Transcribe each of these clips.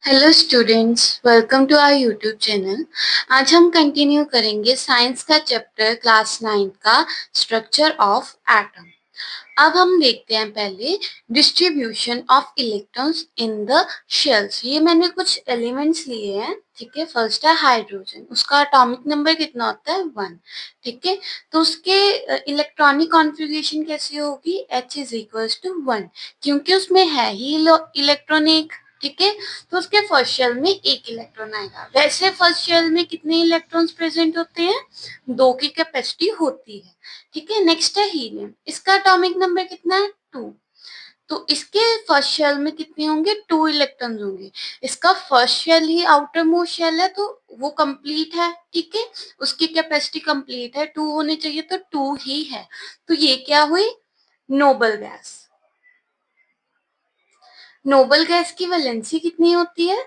Hello students, welcome to our YouTube channel. आज हम continue करेंगे साइंस का चैप्टर क्लास 9 का स्ट्रक्चर ऑफ एटम। अब हम देखते हैं पहले distribution of electrons in the shells. ये मैंने कुछ एलिमेंट्स लिए हैं, ठीक है। फर्स्ट है हाइड्रोजन, उसका एटॉमिक नंबर कितना होता है 1, ठीक है। तो उसके इलेक्ट्रॉनिक कॉन्फ़िगरेशन कैसी होगी, H इज इक्वल्स टू 1, क्योंकि उसमें है ही इलेक्ट्रॉन एक, ठीक है। तो उसके फर्स्ट शेल में एक इलेक्ट्रॉन आएगा। वैसे फर्स्ट शेल में कितने इलेक्ट्रॉन्स प्रेजेंट होते हैं, 2 की कैपेसिटी होती है, ठीक है। नेक्स्ट है हीलियम, इसका एटॉमिक नंबर कितना है 2। तो इसके फर्स्ट शेल में कितने होंगे, 2 इलेक्ट्रॉन्स होंगे। इसका फर्स्ट शेल ही आउटर मोस्ट शेल है, तो वो कंप्लीट है, ठीक है। उसकी कैपेसिटी कंप्लीट है, 2 होने चाहिए, तो 2 ही है। तो ये क्या हुई, नोबल गैस। नोबल गैस की वैलेंसी कितनी होती है,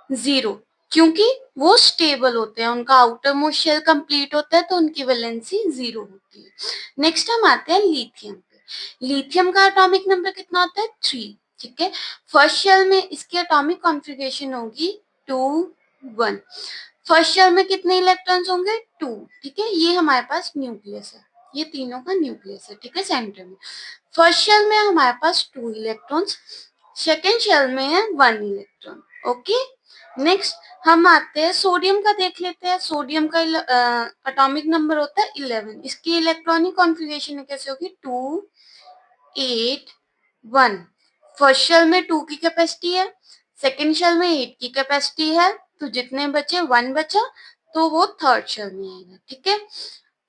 0, क्योंकि वो स्टेबल होते हैं, उनका आउटर मोस्ट शेल कंप्लीट होता है, तो उनकी वैलेंसी 0 होती है। नेक्स्ट हम आते हैं लिथियम पे। लिथियम का एटॉमिक नंबर कितना होता है 3, ठीक है। फर्स्ट शेल में इसकी एटॉमिक कॉन्फ़िगरेशन होगी 2 1। फर्स्ट शेल में कितने इलेक्ट्रॉन्स होंगे 2, ठीक है। ये हमारे पास न्यूक्लियस है, ये तीनों का न्यूक्लियस है, ठीक है, सेंटर में। फर्स्ट शेल में हमारे पास 2 इलेक्ट्रॉन्स, सेकेंड शेल में है 1 इलेक्ट्रॉन, ओके। नेक्स्ट हम आते हैं सोडियम का, देख लेते हैं। सोडियम का एटॉमिक नंबर होता है 11। इसकी इलेक्ट्रॉनिक कॉन्फ़िगरेशन कैसे होगी, 2 8 1। फर्स्ट शेल में 2 की कैपेसिटी है, सेकेंड शेल में 8 की कैपेसिटी है, तो जितने बचे 1 बचा, तो वो थर्ड शेल में आएगा, ठीक है।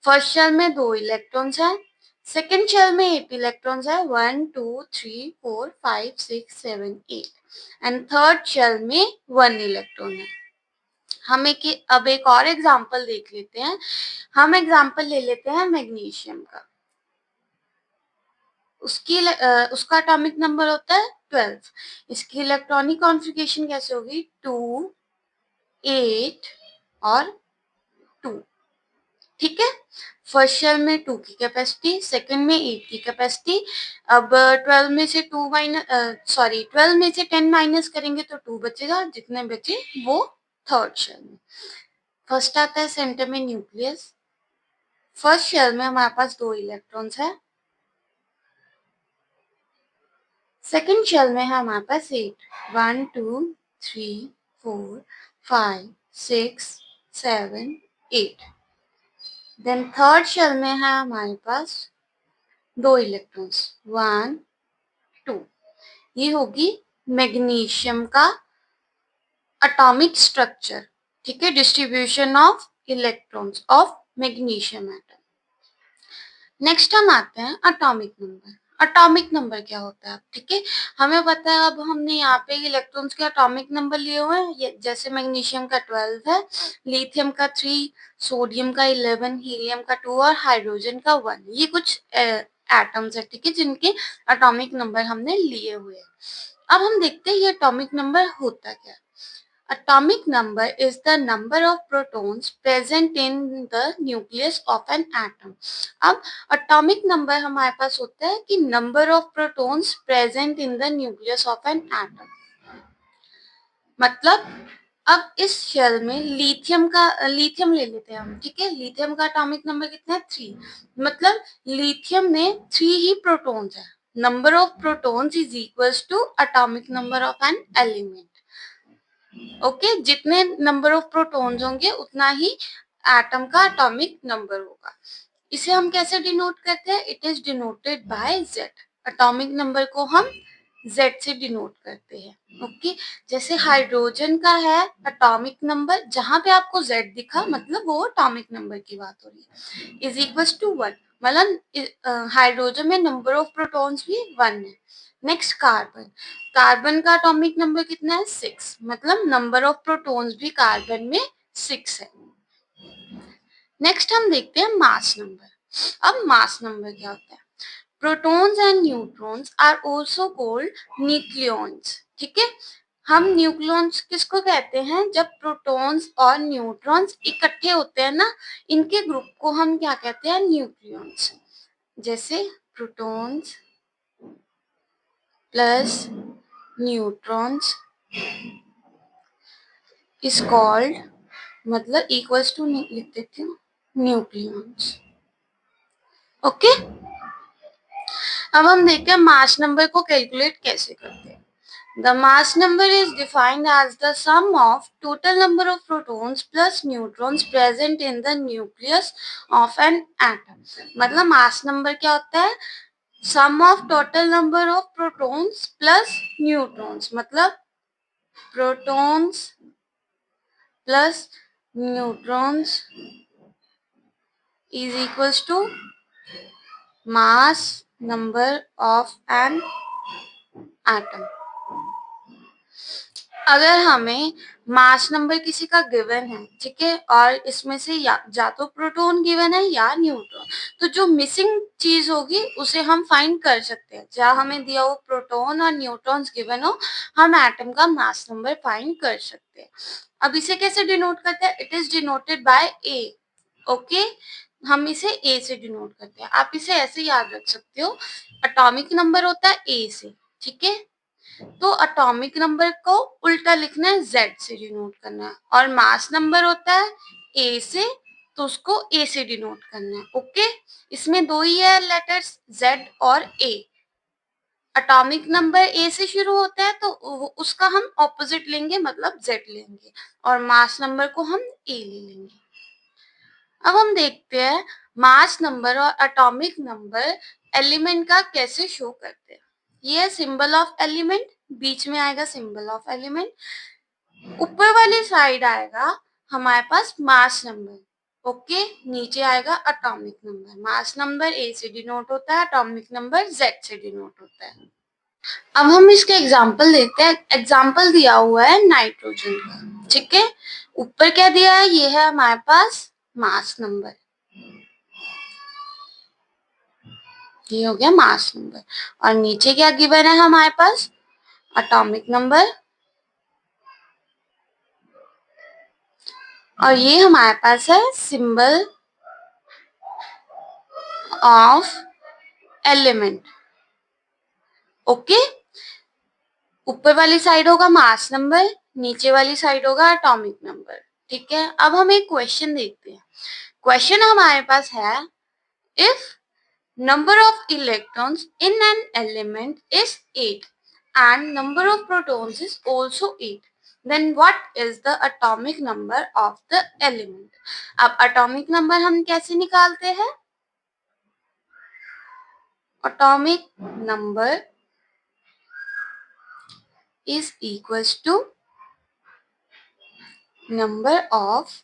फर्स्ट शेल में 2 इलेक्ट्रॉन्स हैं, सेकेंड शेल में 8 इलेक्ट्रॉन्स है, 1 2 3 4 5 6 7 8, एंड थर्ड शेल में 1 इलेक्ट्रॉन है। हम अब एक और एग्जांपल देख लेते हैं। हम एग्जांपल ले लेते हैं मैग्नीशियम का। उसका एटॉमिक नंबर होता है 12। इसकी इलेक्ट्रॉनिक कॉन्फ़िगरेशन कैसे होगी, 2 8 और 2, ठीक है। फर्स्ट शेल में 2 की कैपेसिटी, सेकंड में 8 की कैपेसिटी। अब 12 में से 12 में से 10 माइनस करेंगे तो 2 बचेगा, जितने बचे वो थर्ड शेल में। फर्स्ट आता है सेंटर में न्यूक्लियस। फर्स्ट शेल में हमारे पास 2 इलेक्ट्रॉन्स है, सेकेंड शेल में है हमारे पास 8, 1 2 3 4 5 6 7 8। देन थर्ड शेल में है हमारे पास 2 इलेक्ट्रॉन्स, 1 2। ये होगी मैग्नीशियम का एटॉमिक स्ट्रक्चर, ठीक है, distribution of electrons of magnesium atom. Next हम आते हैं एटॉमिक नंबर। एटॉमिक नंबर क्या होता है, ठीक है। हमें पता है, अब हमने यहाँ पे इलेक्ट्रॉन्स के एटॉमिक नंबर लिए हुए हैं, जैसे मैग्नीशियम का 12 है, लिथियम का 3, सोडियम का 11, हीलियम का 2 और हाइड्रोजन का 1। ये कुछ एटम्स है, ठीक है, जिनके एटॉमिक नंबर हमने लिए हुए हैं। अब हम देखते हैं ये एटॉमिक नंबर होता क्या है। Atomic number is the number of protons present in the nucleus of an atom. अब atomic number हमारे पास होता है कि number of protons present in the nucleus of an atom. मतलब अब इस शेल में लिथियम ले लेते हैं हम, ठीक है। लिथियम का एटॉमिक नंबर कितना है 3, मतलब लिथियम में 3 ही प्रोटॉन्स है। Number of protons is equals to atomic number of an element, okay. जितने नंबर ऑफ प्रोटॉन्स होंगे उतना ही एटम का एटॉमिक नंबर होगा। इसे हम कैसे डिनोट करते हैं, it is denoted by Z. Atomic number को हम जेड से डिनोट करते हैं, ओके। जैसे हाइड्रोजन का है एटॉमिक नंबर, जहां पे आपको जेड दिखा मतलब वो एटॉमिक नंबर की बात हो रही है, इज इक्वल्स टू 1, मतलब हाइड्रोजन में नंबर ऑफ प्रोटॉन्स भी 1 है। नेक्स्ट कार्बन, कार्बन का एटॉमिक नंबर कितना है 6, मतलब नंबर ऑफ प्रोटॉन्स भी कार्बन में 6 है। नेक्स्ट हम देखते हैं मास नंबर। अब मास नंबर क्या होता है, protons and neutrons are also called nucleons, ठीक है। हम न्यूक्लियॉन्स किसको कहते हैं, जब प्रोटॉन्स और न्यूट्रॉन्स इकट्ठे होते हैं ना, इनके ग्रुप को हम क्या कहते हैं, न्यूक्लियॉन्स। जैसे protons plus neutrons is called, मतलब इक्वल्स टू लिख देती हूँ, न्यूक्लियॉन्स। ओके, अब हम देखते हैं मास नंबर को कैलकुलेट कैसे करते हैं। The mass number is defined as the sum of total number of protons plus neutrons present in the nucleus of an atom. मतलब mass number क्या होता है? Sum of total number of protons plus neutrons. मतलब protons plus neutrons is equals to mass number of an atom. अगर हमें mass number किसी का given है, ठीक है, और इसमें से या तो प्रोटॉन गिवन है या न्यूट्रॉन, तो जो मिसिंग चीज होगी उसे हम फाइंड कर सकते हैं। जहां हमें दिया हो प्रोटॉन और न्यूट्रॉन्स गिवन हो, हम एटम का मास नंबर फाइंड कर सकते हैं। अब इसे कैसे डिनोट करते हैं? It is denoted bye A. Okay, हम इसे ए से डिनोट करते हैं। आप इसे ऐसे याद रख सकते हो, एटॉमिक नंबर होता है ए से, ठीक है, तो एटॉमिक नंबर को उल्टा लिखना है, जेड से डिनोट करना है, और मास नंबर होता है ए से, तो उसको ए से डिनोट करना है। ओके, इसमें दो ही है लेटर्स, जेड और ए। एटॉमिक नंबर ए से शुरू होता है तो उसका हम ऑपोजिट लेंगे, मतलब जेड लेंगे, और मास नंबर को हम ए ले लेंगे। अब हम देखते हैं मास नंबर और एटॉमिक नंबर एलिमेंट का कैसे शो करते हैं। ये है सिंबल ऑफ एलिमेंट, बीच में आएगा सिंबल ऑफ एलिमेंट, ऊपर वाली साइड आएगा हमारे पास मास नंबर, ओके, नीचे आएगा atomic number. Mass number A से डिनोट होता है, एटॉमिक नंबर जेड से डिनोट होता है। अब हम इसके एग्जाम्पल देखते हैं। एग्जाम्पल दिया हुआ है नाइट्रोजन का, ठीक है, ऊपर क्या दिया है, ये है हमारे पास मास नंबर, ये हो गया मास नंबर, और नीचे क्या गिवन है हमारे पास, एटॉमिक नंबर, और ये हमारे पास है सिंबल ऑफ एलिमेंट। ओके, ऊपर वाली साइड होगा मास नंबर, नीचे वाली साइड होगा एटॉमिक नंबर, ठीक है। अब हम एक क्वेश्चन देखते हैं। क्वेश्चन हमारे पास है, if number of electrons in an element is 8 and number of protons is also 8, then what is the atomic number of the element? अब atomic number हम कैसे निकालते हैं? Atomic number is equals to number of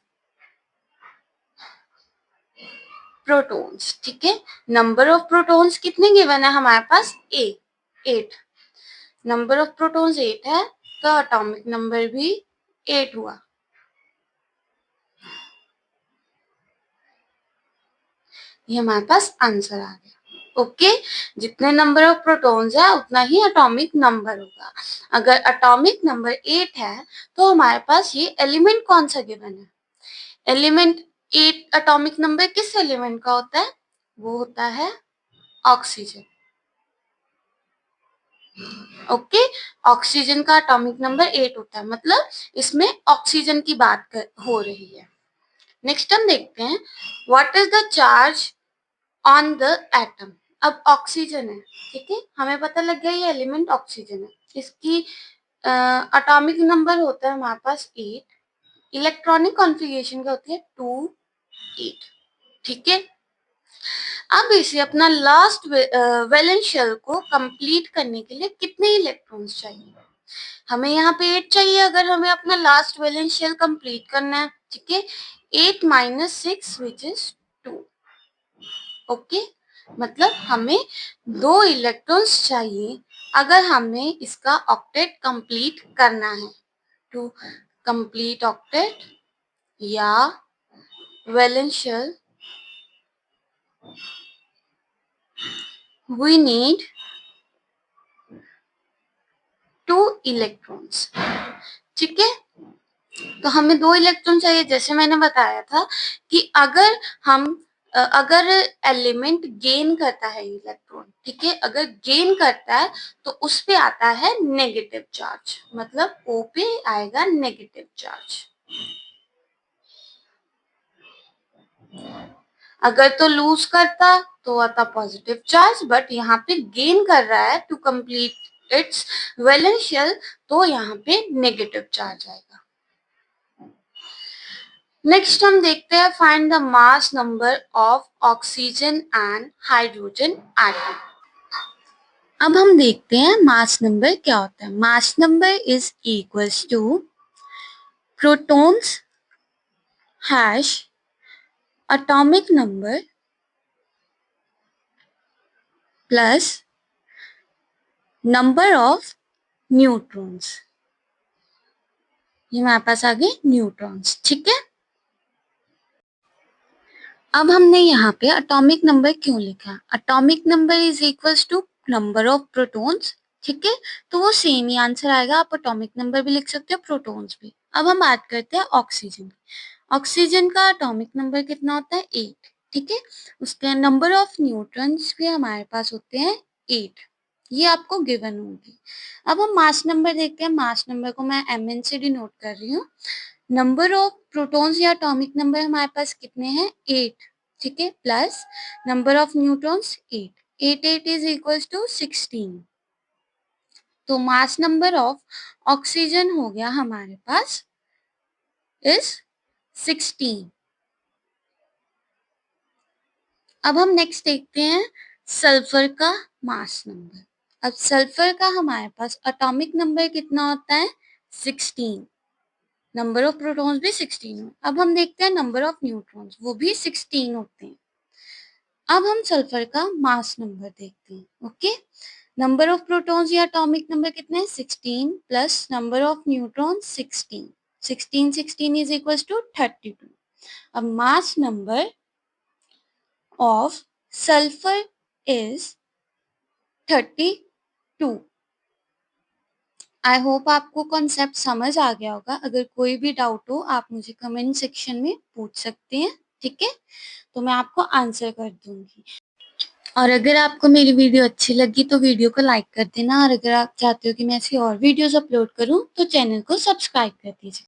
protons, ठीक है। Number of protons कितने given है हमारे पास? 8। नंबर ऑफ प्रोटॉन्स 8 है, तो एटॉमिक नंबर भी 8 हुआ। ये हमारे पास आंसर आ गया। ओके, जितने नंबर ऑफ प्रोटॉन्स है उतना ही एटॉमिक नंबर होगा। अगर एटॉमिक नंबर 8 है तो हमारे पास ये एलिमेंट कौन सा गिवन है? एलिमेंट 8 एटॉमिक नंबर किस एलिमेंट का होता है? वो होता है ऑक्सीजन। ओके, ऑक्सीजन का एटॉमिक नंबर 8 होता है, मतलब इसमें ऑक्सीजन की बात हो रही है। नेक्स्ट हम देखते हैं, what is the charge on the atom. अब ऑक्सीजन है, ठीक है, हमें पता लग गया ये एलिमेंट ऑक्सीजन है। इसकी एटॉमिक नंबर होता है हमारे पास 8, इलेक्ट्रॉनिक कॉन्फ़िगरेशन क्या होती है 2 8, ठीक है। अब इसे अपना लास्ट वैलेंस शेल को कंप्लीट करने के लिए कितने इलेक्ट्रॉन्स चाहिए? हमें यहाँ पे 8 चाहिए अगर हमें अपना लास्ट वैलेंस शेल कंप्लीट करना है, ठीक है। 8 - 6 विच इज 2। ओके, मतलब हमें 2 इलेक्ट्रॉन्स चाहिए अगर हमें इसका ऑक्टेट कंप्लीट करना है। टू कंप्लीट ऑक्टेट या valence shell we need 2 electrons, ठीक है। तो हमें 2 इलेक्ट्रॉन चाहिए। जैसे मैंने बताया था कि अगर हम अगर एलिमेंट गेन करता है इलेक्ट्रॉन, ठीक है, अगर गेन करता है तो उस पे आता है नेगेटिव चार्ज, मतलब O पे आएगा नेगेटिव चार्ज। अगर तो लूज करता तो आता पॉजिटिव चार्ज, बट यहाँ पे गेन कर रहा है to complete its valence shell, तो यहाँ पे नेगेटिव चार्ज आएगा। नेक्स्ट हम देखते हैं find the mass number of oxygen and hydrogen atom. अब हम देखते हैं मास नंबर क्या होता है। Mass number is equals to protons hash atomic number plus number of neutrons. ये हमारे पास आ गए न्यूट्रॉन्स, ठीक है। अब हमने यहाँ पे एटॉमिक नंबर क्यों लिखा? Atomic number is equals to number of protons, ठीक है, तो वो सेम ही आंसर आएगा। आप एटॉमिक नंबर भी लिख सकते हो, प्रोटॉन्स भी। अब हम बात करते हैं ऑक्सीजन। ऑक्सीजन का एटॉमिक नंबर कितना होता है? 8, ठीक है। उसके नंबर ऑफ न्यूट्रॉन्स भी हमारे पास होते हैं 8, ये आपको गिवन होगी। अब हम मास नंबर देखते हैं। मास नंबर को मैं MN से डिनोट कर रही हूँ। नंबर ऑफ प्रोटॉन्स या एटॉमिक नंबर हमारे पास कितने हैं? 8, ठीक है, plus number of neutrons 8, 8 is equals to 16। तो मास नंबर ऑफ ऑक्सीजन हो गया हमारे पास इज 16। अब हम नेक्स्ट देखते हैं सल्फर का मास नंबर। अब सल्फर का हमारे पास एटॉमिक नंबर कितना होता है? 16, नंबर ऑफ प्रोटॉन्स भी 16 हो। अब हम देखते हैं नंबर ऑफ न्यूट्रॉन्स, वो भी 16 होते हैं। अब हम सल्फर का मास नंबर देखते हैं, ओके। नंबर ऑफ प्रोटॉन्स या एटॉमिक नंबर कितने हैं? 16 plus number of neutrons 16, 16 is equals to 32। अब mass number of sulphur is 32। I hope आपको कॉन्सेप्ट समझ आ गया होगा। अगर कोई भी डाउट हो आप मुझे कमेंट सेक्शन में पूछ सकते हैं, ठीक है, तो मैं आपको आंसर कर दूंगी। और अगर आपको मेरी वीडियो अच्छी लगी तो वीडियो को लाइक कर देना, और अगर आप चाहते हो कि मैं ऐसी और वीडियोस अपलोड करूं तो चैनल को सब्सक्राइब कर दीजिए।